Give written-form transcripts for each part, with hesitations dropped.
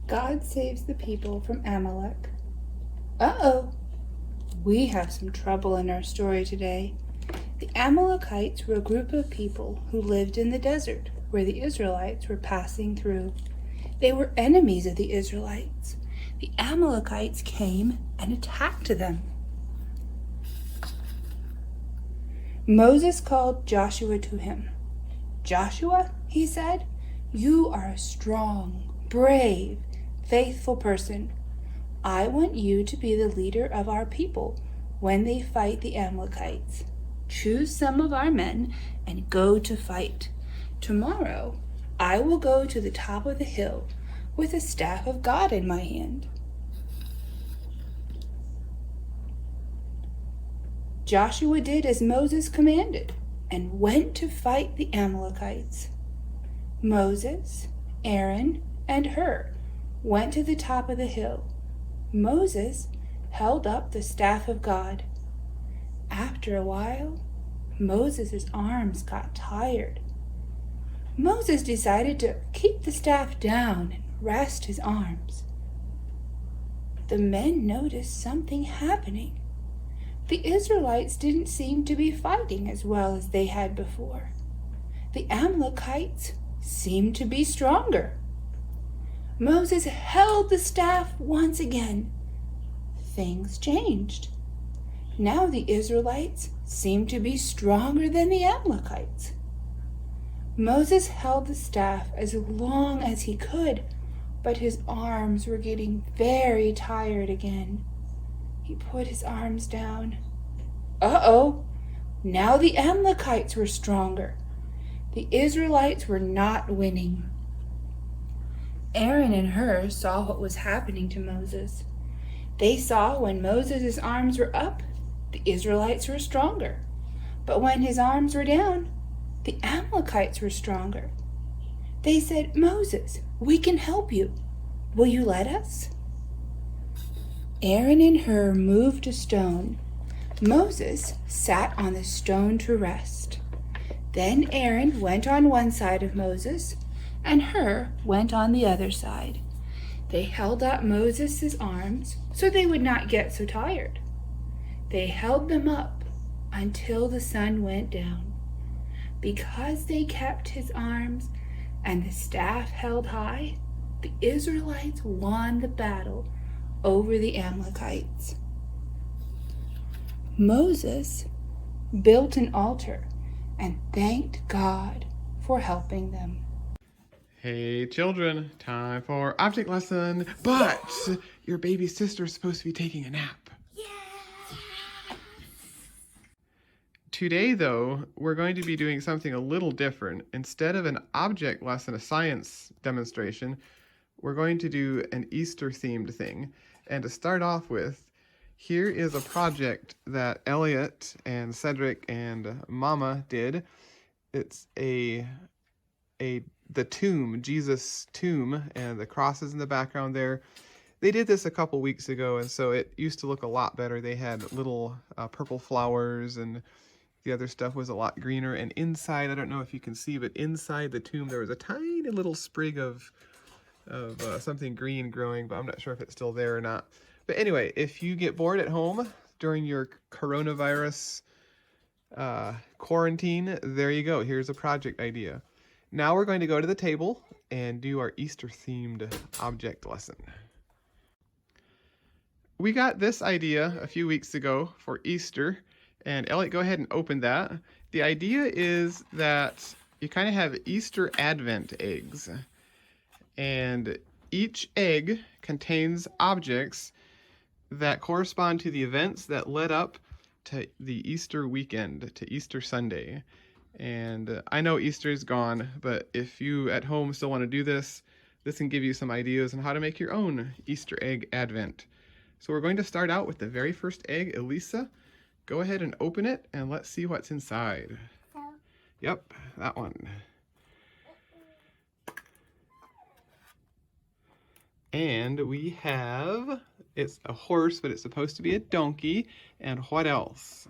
God saves the people from Amalek. Uh-oh! We have some trouble in our story today. The Amalekites were a group of people who lived in the desert where the Israelites were passing through. They were enemies of the Israelites. The Amalekites came and attacked them. Moses called Joshua to him. "Joshua," he said, "you are a strong, brave, faithful person. I want you to be the leader of our people when they fight the Amalekites. Choose some of our men and go to fight. Tomorrow I will go to the top of the hill with the staff of God in my hand." Joshua did as Moses commanded and went to fight the Amalekites. Moses, Aaron, and Hur went to the top of the hill. Moses held up the staff of God. After a while, Moses' arms got tired. Moses decided to keep the staff down and rest his arms. The men noticed something happening. The Israelites didn't seem to be fighting as well as they had before. The Amalekites seemed to be stronger. Moses held the staff once again. things changed. Now the Israelites seemed to be stronger than the Amalekites. Moses held the staff as long as he could, but his arms were getting very tired again. He put his arms down. Uh-oh! Now the Amalekites were stronger. The Israelites were not winning. Aaron and Hur saw what was happening to Moses. They saw when Moses' arms were up, the Israelites were stronger. But when his arms were down, the Amalekites were stronger. They said, "Moses, we can help you. Will you let us?" Aaron and Hur moved a stone. Moses sat on the stone to rest. Then Aaron went on one side of Moses, and Hur went on the other side. They held up Moses' arms so they would not get so tired. They held them up until the sun went down. Because they kept his arms and the staff held high, the Israelites won the battle over the Amalekites. Moses built an altar and thanked God for helping them. Hey children, time for object lesson, but your baby sister's supposed to be taking a nap. Yes! Today though, we're going to be doing something a little different. Instead of an object lesson, a science demonstration, we're going to do an Easter themed thing. And to start off with, here is a project that Elliot and Cedric and Mama did. It's the tomb, Jesus' tomb, and the crosses in the background there. They did this a couple weeks ago, and so it used to look a lot better. They had little purple flowers, and the other stuff was a lot greener. And inside, I don't know if you can see, but inside the tomb there was a tiny little sprig of something green growing, but I'm not sure if it's still there or not. But anyway, if you get bored at home during your coronavirus quarantine, there you go. Here's a project idea. Now we're going to go to the table and do our Easter-themed object lesson. We got this idea a few weeks ago for Easter, and Elliot, go ahead and open that. The idea is that you kind of have Easter Advent eggs, and each egg contains objects that correspond to the events that led up to the Easter weekend, to Easter Sunday. And I know Easter is gone, but if you at home still want to do this, this can give you some ideas on how to make your own Easter egg advent. So we're going to start out with the very first egg. Elisa, go ahead and open it and let's see what's inside. Yep, that one. And we have, it's a horse, but it's supposed to be a donkey. And what else?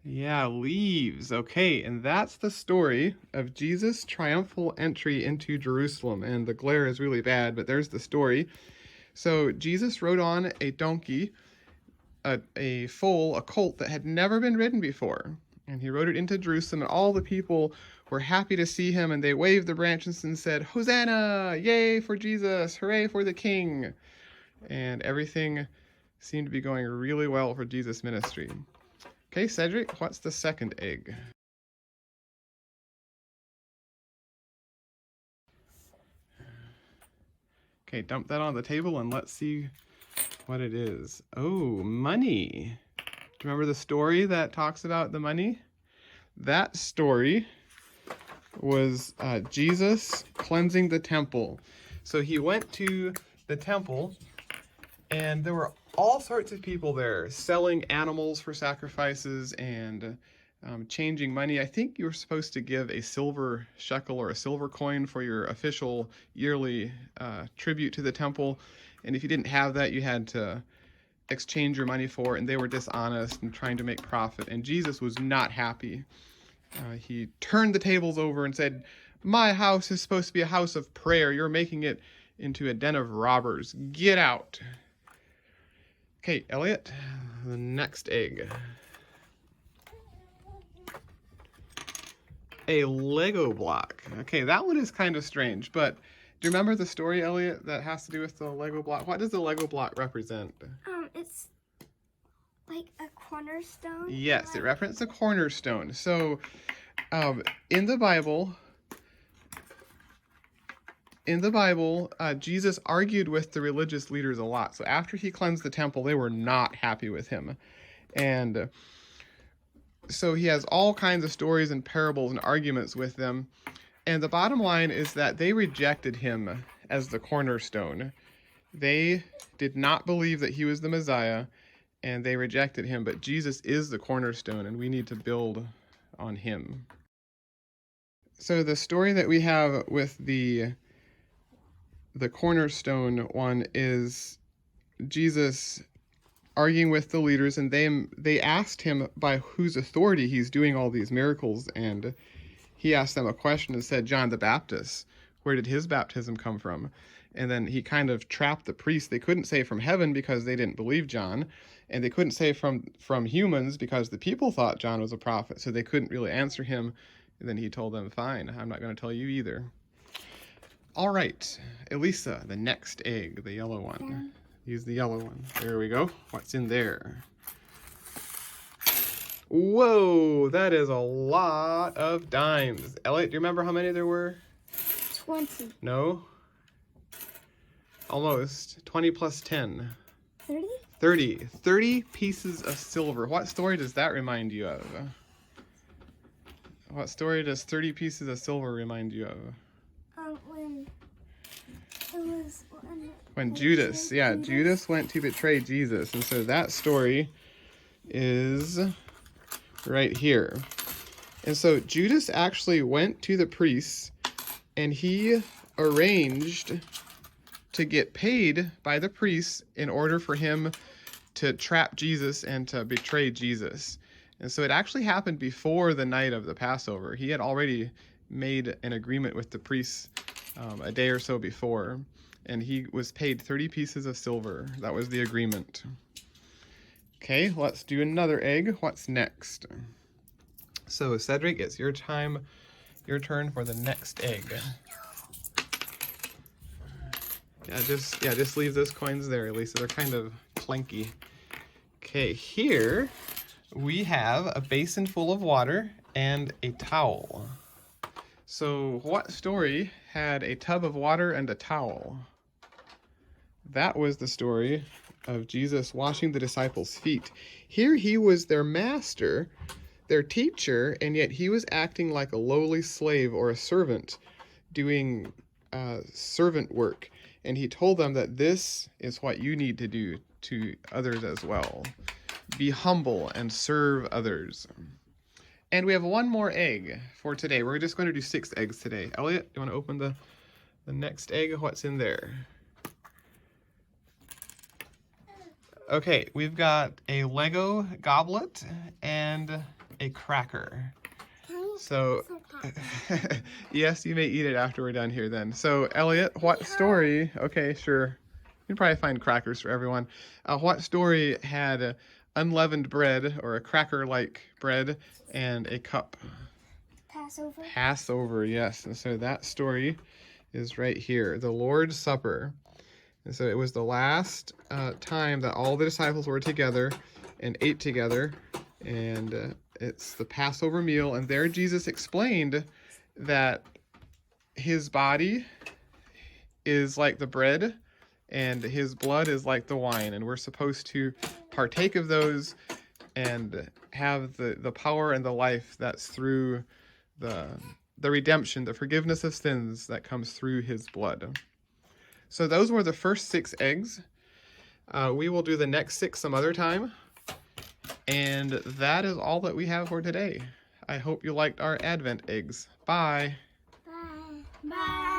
Yeah, leaves. Okay, and that's the story of Jesus' triumphal entry into Jerusalem. And the glare is really bad, but there's the story. So Jesus rode on a donkey, a foal, a colt that had never been ridden before. And he rode it into Jerusalem, and all the people were happy to see him, and they waved the branches and said, "Hosanna! Yay for Jesus! Hooray for the King!" And everything seemed to be going really well for Jesus' ministry. Okay, Cedric, what's the second egg? Okay, dump that on the table and let's see what it is. Oh, money. Do you remember the story that talks about the money? That story was Jesus cleansing the temple. So he went to the temple, and there were all sorts of people there selling animals for sacrifices and changing money. I think you were supposed to give a silver shekel or a silver coin for your official yearly tribute to the temple. And if you didn't have that, you had to exchange your money for it, and they were dishonest and trying to make profit. And Jesus was not happy. He turned the tables over and said, "My house is supposed to be a house of prayer. You're making it into a den of robbers. Get out." Okay, Elliot, the next egg. A Lego block. Okay, that one is kind of strange, but you remember the story, Elliot, that has to do with the Lego block? What does the Lego block represent? It's like a cornerstone. Yes, it represents a cornerstone. So, in the Bible, Jesus argued with the religious leaders a lot. So after he cleansed the temple, they were not happy with him. And so he has all kinds of stories and parables and arguments with them. And the bottom line is that they rejected him as the cornerstone. They did not believe that he was the Messiah, and they rejected him. But Jesus is the cornerstone, and we need to build on him. So the story that we have with the cornerstone one is Jesus arguing with the leaders, and they asked him by whose authority he's doing all these miracles, and he asked them a question and said, John the Baptist, where did his baptism come from? And then he kind of trapped the priests. They couldn't say from heaven because they didn't believe John, and they couldn't say from humans because the people thought John was a prophet, so they couldn't really answer him. And then he told them, fine, I'm not going to tell you either. All right, Elisa, the next egg, the yellow one. Use the yellow one. There we go. What's in there? Whoa, that is a lot of dimes. Elliot, do you remember how many there were? 20. No. Almost. 20 plus 10. 30? 30. 30 pieces of silver. What story does that remind you of? What story does 30 pieces of silver remind you of? When Judas, Judas went to betray Jesus. And so that story is right here. And so Judas actually went to the priests and he arranged to get paid by the priests in order for him to trap Jesus and to betray Jesus. And so it actually happened before the night of the Passover. He had already made an agreement with the priests a day or so before, and he was paid 30 pieces of silver. That was the agreement. Okay, let's do another egg. What's next? So Cedric, it's your turn for the next egg. Just leave those coins there, Lisa. They're kind of clanky. Okay, here we have a basin full of water and a towel. So what story had a tub of water and a towel? That was the story of Jesus washing the disciples' feet. Here he was their master, their teacher, and yet he was acting like a lowly slave or a servant, doing servant work. And he told them that this is what you need to do to others as well. Be humble and serve others. And we have one more egg for today. We're just going to do 6 eggs today. Elliot, do you want to open the next egg? What's in there? Okay, we've got a Lego goblet and a cracker. So, yes, you may eat it after we're done here then. So, Elliot, what story? Okay, sure. You can probably find crackers for everyone. What story had unleavened bread or a cracker-like bread and a cup? Passover. Passover, yes. And so that story is right here, the Lord's Supper. And so it was the last time that all the disciples were together and ate together. And it's the Passover meal. And there Jesus explained that his body is like the bread and his blood is like the wine. And we're supposed to partake of those and have the power and the life that's through the redemption, the forgiveness of sins that comes through his blood. So those were the first 6 eggs. We will do the next 6 some other time. And that is all that we have for today. I hope you liked our Advent eggs. Bye. Bye. Bye.